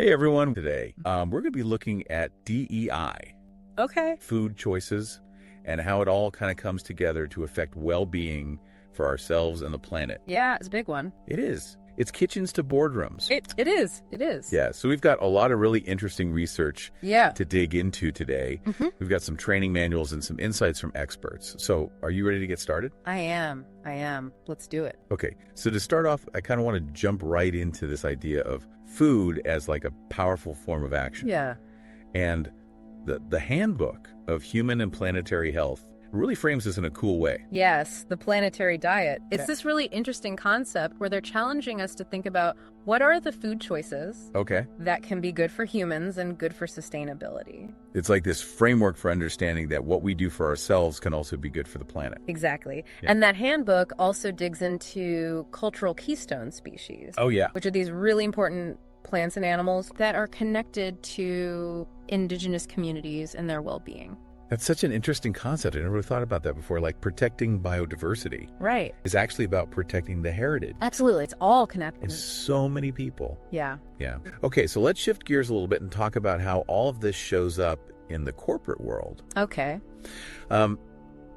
Hey everyone, today we're going to be looking at DEI, Okay. food choices, and how it all kind of comes together to affect well-being for ourselves and the planet. Yeah, it's a big one. It is. It's kitchens to boardrooms. It is. It is. Yeah, so we've got a lot of really interesting research Yeah. to dig into today. We've got some training manuals and some insights from experts. So are you ready to get started? I am. Let's do it. Okay, so to start off, I kind of want to jump right into this idea of food as like a powerful form of action. Yeah. And the handbook of human and planetary health really frames this in a cool way. Yes, the planetary diet. It's Yeah. this really interesting concept where they're challenging us to think about what are the food choices Okay. that can be good for humans and good for sustainability. It's like this framework for understanding that what we do for ourselves can also be good for the planet. Exactly. Yeah. And that handbook also digs into cultural keystone species, Oh, yeah. which are these really important plants and animals that are connected to indigenous communities and their well-being. That's such an interesting concept. I never really thought about that before. Like protecting biodiversity Right. is actually about protecting the heritage. Absolutely. It's all connected. And so many people. Yeah. Yeah. Okay, so let's shift gears a little bit and talk about how all of this shows up in the corporate world. Okay.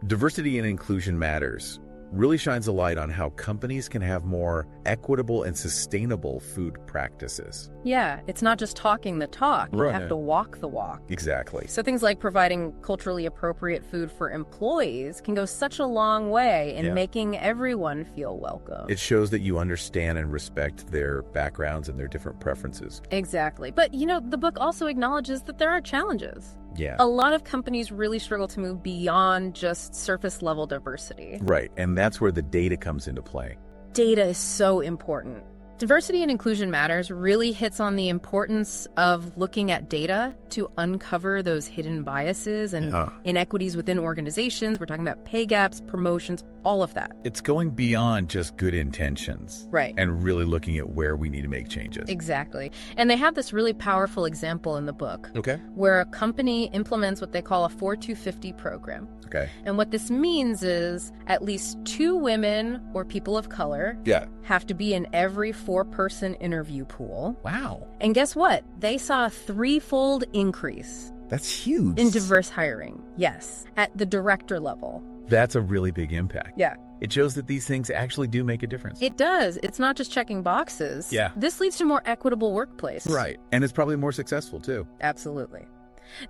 Diversity and inclusion matters really shines a light on how companies can have more equitable and sustainable food practices. Yeah. It's not just talking the talk. You Right. have to walk the walk. Exactly. So things like providing culturally appropriate food for employees can go such a long way in Yeah. making everyone feel welcome. It shows that you understand and respect their backgrounds and their different preferences. Exactly. But, the book also acknowledges that there are challenges. Yeah. A lot of companies really struggle to move beyond just surface level diversity. Right. And that's where the data comes into play. Data is so important. Diversity and inclusion matters really hits on the importance of looking at data to uncover those hidden biases and Yeah. inequities within organizations. We're talking about pay gaps, promotions, all of that. It's going beyond just good intentions. Right. And really looking at where we need to make changes. Exactly. And they have this really powerful example in the book Okay. where a company implements what they call a 4-2-50 program. Okay. And what this means is at least 2 women or people of color Yeah. have to be in every 4-person interview pool. Wow. And guess what? They saw a 3-fold increase That's huge. in diverse hiring. Yes, at the director level. That's a really big impact. Yeah. It shows that these things actually do make a difference. It does. It's not just checking boxes. Yeah. This leads to more equitable workplace. Right. And it's probably more successful too. Absolutely.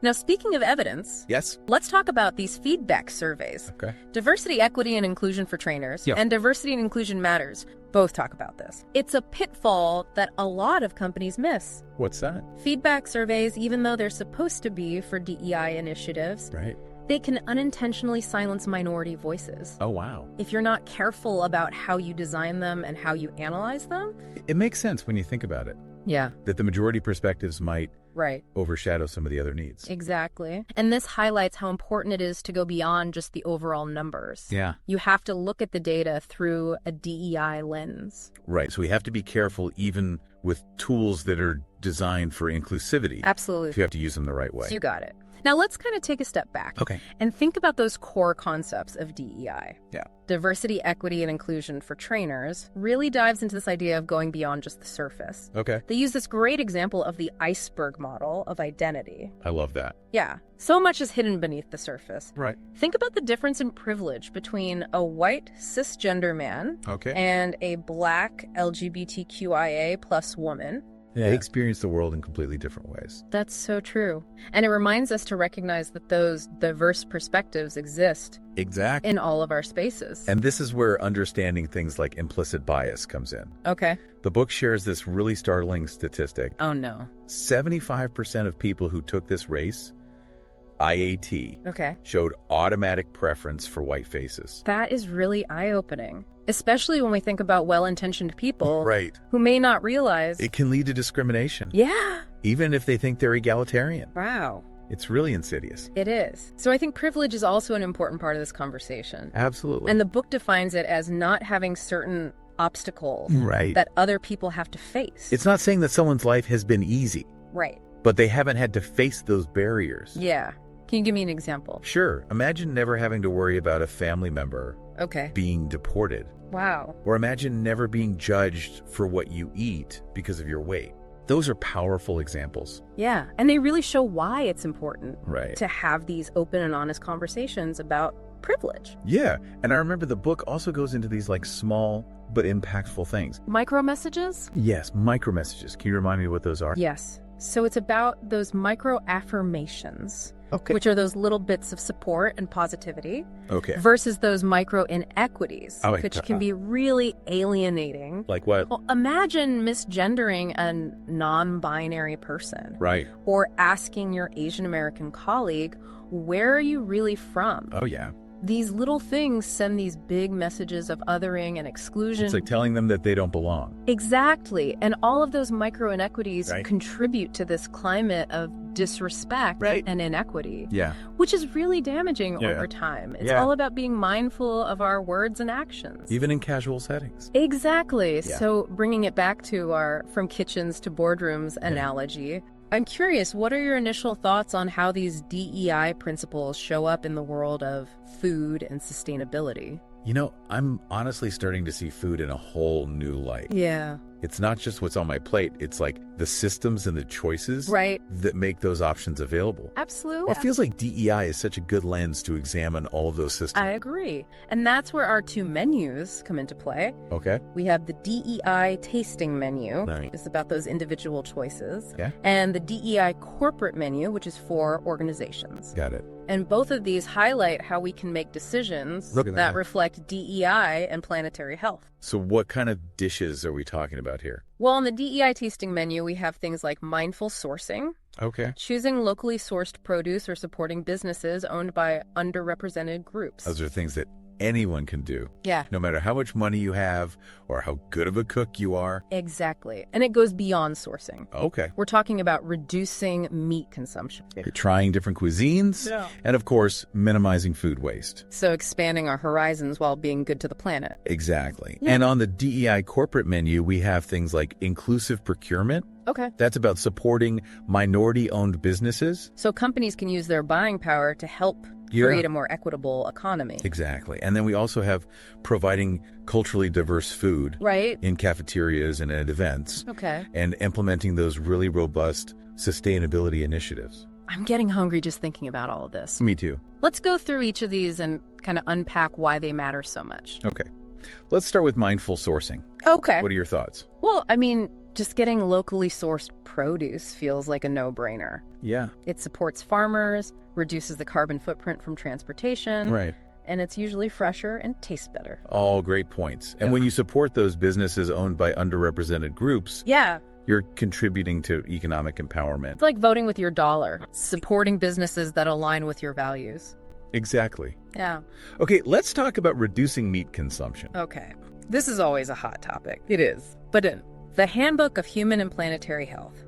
Now, speaking of evidence, Yes. let's talk about these feedback surveys. Okay. Diversity, equity, and inclusion for trainers, Yeah. and diversity and inclusion matters. Both talk about this. It's a pitfall that a lot of companies miss. What's that? Feedback surveys, even though they're supposed to be for DEI initiatives, Right. they can unintentionally silence minority voices. Oh, wow. If you're not careful about how you design them and how you analyze them. It makes sense when you think about it, Yeah. that the majority perspectives might Right. overshadow some of the other needs. Exactly. And this highlights how important it is to go beyond just the overall numbers. Yeah. You have to look at the data through a DEI lens. Right. So we have to be careful even with tools that are designed for inclusivity. Absolutely. If you have to use them the right way. You got it. Now let's kind of take a step back. Okay. And think about those core concepts of DEI. Yeah. Diversity, equity, and inclusion for trainers really dives into this idea of going beyond just the surface. Okay. They use this great example of the iceberg model of identity. I love that. Yeah, so much is hidden beneath the surface. Right. Think about the difference in privilege between a white cisgender man Okay. and a black LGBTQIA plus woman. Yeah. They experience the world in completely different ways. That's so true. And it reminds us to recognize that those diverse perspectives exist Exactly. in all of our spaces. And this is where understanding things like implicit bias comes in. Okay. The book shares this really startling statistic. Oh, no. 75% of people who took this race, IAT, Okay. showed automatic preference for white faces. That is really eye-opening, especially when we think about well-intentioned people Right. who may not realize. It can lead to discrimination, Yeah. even if they think they're egalitarian. Wow. It's really insidious. It is. So I think privilege is also an important part of this conversation. Absolutely. And the book defines it as not having certain obstacles Right. that other people have to face. It's not saying that someone's life has been easy, Right. but they haven't had to face those barriers. Yeah. Can you give me an example? Sure. Imagine never having to worry about a family member Okay. being deported. Wow. Or imagine never being judged for what you eat because of your weight. Those are powerful examples. Yeah, and they really show why it's important Right. to have these open and honest conversations about privilege. Yeah, and I remember the book also goes into these like small but impactful things. Micro messages? Yes, micro messages. Can you remind me what those are? Yes. So it's about those micro affirmations, Okay. which are those little bits of support and positivity, Okay. versus those micro inequities, Oh, which can be really alienating. Like what? Well, imagine misgendering a non-binary person, Right. or asking your Asian American colleague, where are you really from? Oh, yeah. These little things send these big messages of othering and exclusion. It's like telling them that they don't belong. Exactly. And all of those micro inequities Right. contribute to this climate of disrespect Right. and inequity, Yeah. which is really damaging Yeah. over time. It's Yeah. all about being mindful of our words and actions. Even in casual settings. Exactly. Yeah. So bringing it back to our from kitchens to boardrooms analogy, I'm curious, what are your initial thoughts on how these DEI principles show up in the world of food and sustainability? You know, I'm honestly starting to see food in a whole new light. Yeah. It's not just what's on my plate. It's like the systems and the choices Right. that make those options available. Absolutely. Well, it feels like DEI is such a good lens to examine all of those systems. I agree. And that's where our two menus come into play. Okay. We have the DEI tasting menu, Right. it's about those individual choices, Yeah. and the DEI corporate menu, which is for organizations. Got it. And both of these highlight how we can make decisions Look at that that. reflect DEI and planetary health. So what kind of dishes are we talking about here? Well, on the DEI tasting menu, we have things like mindful sourcing, Okay. choosing locally sourced produce, or supporting businesses owned by underrepresented groups. Those are things that anyone can do, Yeah. no matter how much money you have or how good of a cook you are. Exactly. And it goes beyond sourcing. Okay. We're talking about reducing meat consumption. You're trying different cuisines, Yeah. and of course, minimizing food waste. So expanding our horizons while being good to the planet. Exactly. Yeah. And on the DEI corporate menu, we have things like inclusive procurement. Okay. That's about supporting minority-owned businesses. So companies can use their buying power to help Yeah. create a more equitable economy. Exactly. And then we also have providing culturally diverse food Right? in cafeterias and at events, Okay. and implementing those really robust sustainability initiatives. I'm getting hungry just thinking about all of this. Me too. Let's go through each of these and kind of unpack why they matter so much. Okay. Let's start with mindful sourcing. Okay. What are your thoughts? Well, I mean, just getting locally sourced produce feels like a no-brainer. Yeah. It supports farmers, reduces the carbon footprint from transportation, Right. and it's usually fresher and tastes better. All great points. And Yeah. when you support those businesses owned by underrepresented groups, Yeah. you're contributing to economic empowerment. It's like voting with your dollar, supporting businesses that align with your values. Exactly. Yeah. Okay, let's talk about reducing meat consumption. Okay. This is always a hot topic. It is. But the Handbook of Human and Planetary Health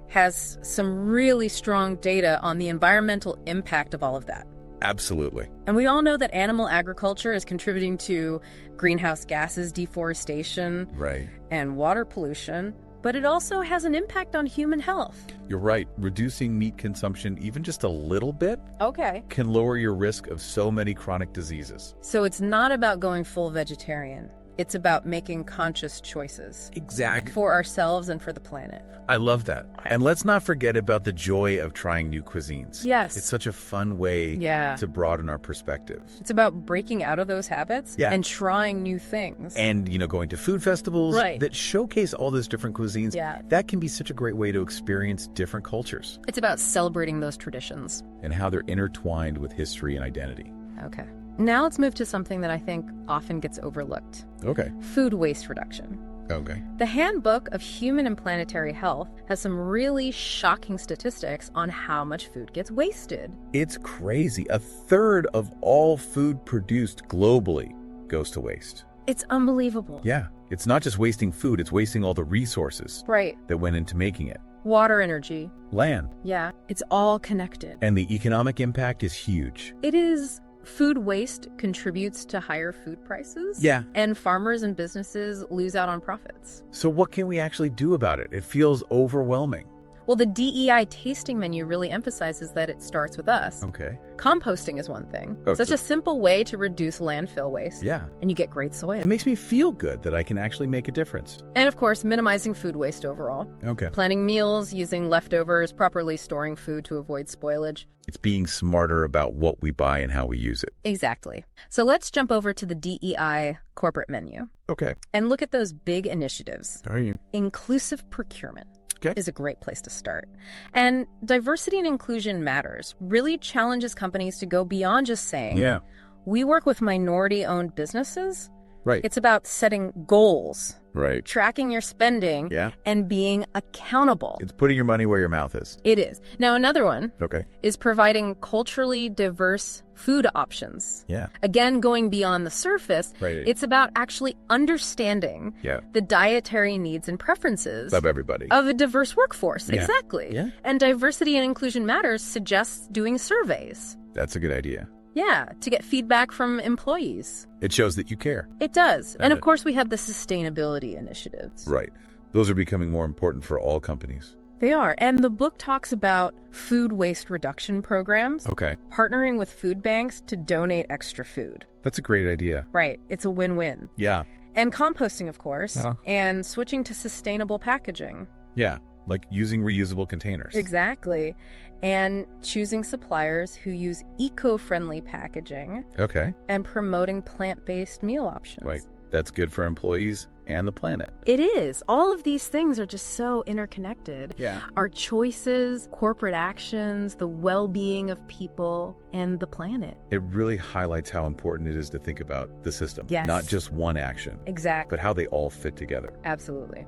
has some really strong data on the environmental impact of all of that. Absolutely. And we all know that animal agriculture is contributing to greenhouse gases, deforestation, Right. and water pollution, but it also has an impact on human health. You're right. Reducing meat consumption, even just a little bit, Okay. can lower your risk of so many chronic diseases. So it's not about going full vegetarian. It's about making conscious choices Exactly. for ourselves and for the planet. I love that. And let's not forget about the joy of trying new cuisines. Yes. It's such a fun way Yeah. to broaden our perspectives. It's about breaking out of those habits Yeah. and trying new things. And, going to food festivals Right. that showcase all those different cuisines. Yeah. That can be such a great way to experience different cultures It's about celebrating those traditions. and how they're intertwined with history and identity. Okay. Now let's move to something that I think often gets overlooked. Okay. Food waste reduction. Okay. The Handbook of Human and Planetary Health has some really shocking statistics on how much food gets wasted. It's crazy. A third of all food produced globally goes to waste. It's unbelievable. Yeah. It's not just wasting food, it's wasting all the resources Right. that went into making it. Water, energy. Land. Yeah. It's all connected. And the economic impact is huge. It is. Food waste contributes to higher food prices. Yeah. And farmers and businesses lose out on profits. So what can we actually do about it? It feels overwhelming. Well, the DEI tasting menu really emphasizes that it starts with us. Okay. Composting is one thing. Oh, Such a simple way to reduce landfill waste. Yeah. And you get great soil. It makes me feel good that I can actually make a difference. And of course, minimizing food waste overall. Okay. Planning meals, using leftovers, properly storing food to avoid spoilage. It's being smarter about what we buy and how we use it. Exactly. So let's jump over to the DEI corporate menu Okay. and look at those big initiatives. How are you? Inclusive procurement. Okay. Is a great place to start. And diversity and inclusion matters really challenges companies to go beyond just saying, Yeah. we work with minority-owned businesses. Right. It's about setting goals, Right. tracking your spending, Yeah. and being accountable. It's putting your money where your mouth is. It is. Now, another one Okay. is providing culturally diverse food options. Yeah. Again, going beyond the surface, Right. it's about actually understanding Yeah. the dietary needs and preferences Of everybody. of a diverse workforce. Yeah. Exactly. Yeah. And Diversity and Inclusion Matters suggests doing surveys. That's a good idea. Yeah, to get feedback from employees. It shows that you care. It does. And of it. course, we have the sustainability initiatives. Right. Those are becoming more important for all companies. They are. And the book talks about food waste reduction programs, Okay. partnering with food banks to donate extra food. That's a great idea. Right. It's a win-win. Yeah. And composting, of course, Yeah. and switching to sustainable packaging. Yeah. Like using reusable containers. Exactly. And choosing suppliers who use eco-friendly packaging Okay. and promoting plant-based meal options. Right. That's good for employees and the planet. It is. All of these things are just so interconnected. Yeah. Our choices, corporate actions, the well-being of people, and the planet. It really highlights how important it is to think about the system. Yes. Not just one action, Exactly. but how they all fit together. Absolutely.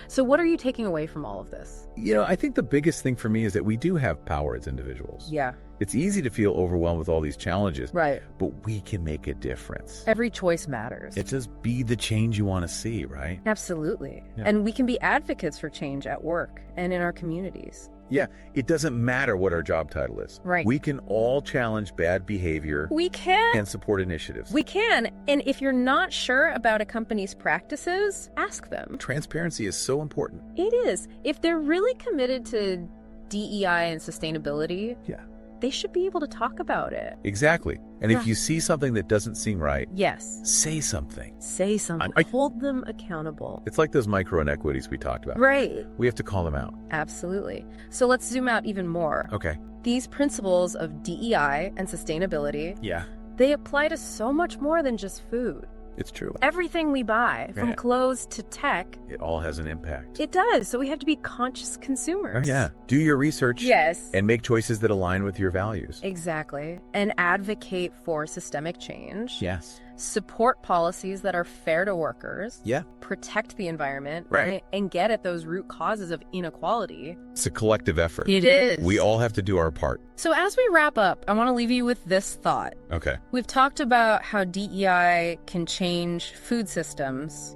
So what are you taking away from all of this? I think the biggest thing for me is that we do have power as individuals. Yeah. It's easy to feel overwhelmed with all these challenges, Right. but we can make a difference. Every choice matters. It just be the change you want to see, right? Absolutely. Yeah. And we can be advocates for change at work and in our communities. Yeah, it doesn't matter what our job title is. Right. We can all challenge bad behavior We can. and support initiatives. We can. And if you're not sure about a company's practices, ask them. Transparency is so important. It is. If they're really committed to DEI and sustainability, Yeah. they should be able to talk about it. Exactly. And Yeah. if you see something that doesn't seem right, Yes. say something. Say something. Hold them accountable. It's like those micro inequities we talked about. Right. We have to call them out. Absolutely. So let's zoom out even more. Okay. These principles of DEI and sustainability, Yeah, they apply to so much more than just food. it's true. Everything we buy, from Yeah. clothes to tech, It all has an impact. it does. So we have to be conscious consumers. Yeah. Do your research. Yes. And make choices that align with your values. Exactly. And advocate for systemic change. Yes. Support policies that are fair to workers. Yeah. Protect the environment. Right. And get at those root causes of inequality. It's a collective effort. It is. We all have to do our part. So as we wrap up, I want to leave you with this thought. Okay. We've talked about how DEI can change food systems.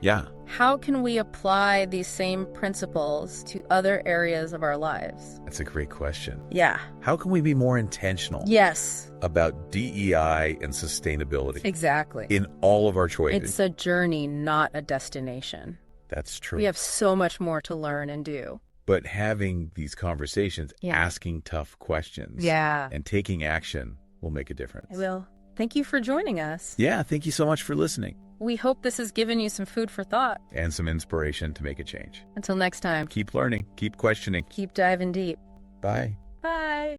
Yeah. How can we apply these same principles to other areas of our lives? That's a great question. Yeah. How can we be more intentional Yes, about DEI and sustainability exactly. in all of our choices? It's a journey, not a destination. That's true. We have so much more to learn and do. But having these conversations, Yeah. asking tough questions, Yeah. and taking action will make a difference. I will. Thank you for joining us. Yeah, thank you so much for listening We hope this has given you some food for thought. and some inspiration to make a change. Until next time, Keep learning, keep questioning. keep diving deep. Bye. Bye.